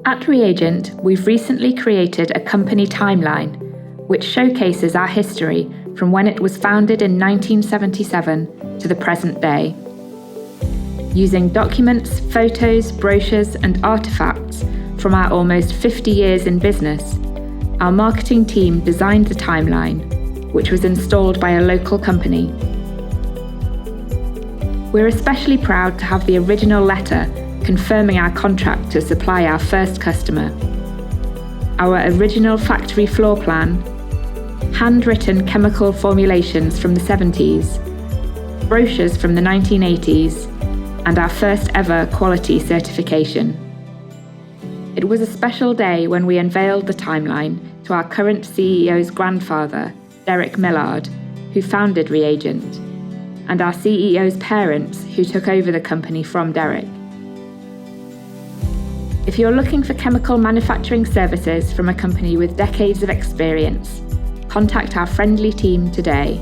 At ReAgent, we've recently created a company timeline which showcases our history from when it was founded in 1977 to the present day. Using documents, photos, brochures, and artifacts from our almost 50 years in business, our marketing team designed the timeline, which was installed by a local company. We're especially proud to have the original letter confirming our contract to supply our first customer, our original factory floor plan, handwritten chemical formulations from the 70s, brochures from the 1980s, and our first ever quality certification. It was a special day when we unveiled the timeline to our current CEO's grandfather, Derek Millard, who founded ReAgent, and our CEO's parents, who took over the company from Derek. If you're looking for chemical manufacturing services from a company with decades of experience, contact our friendly team today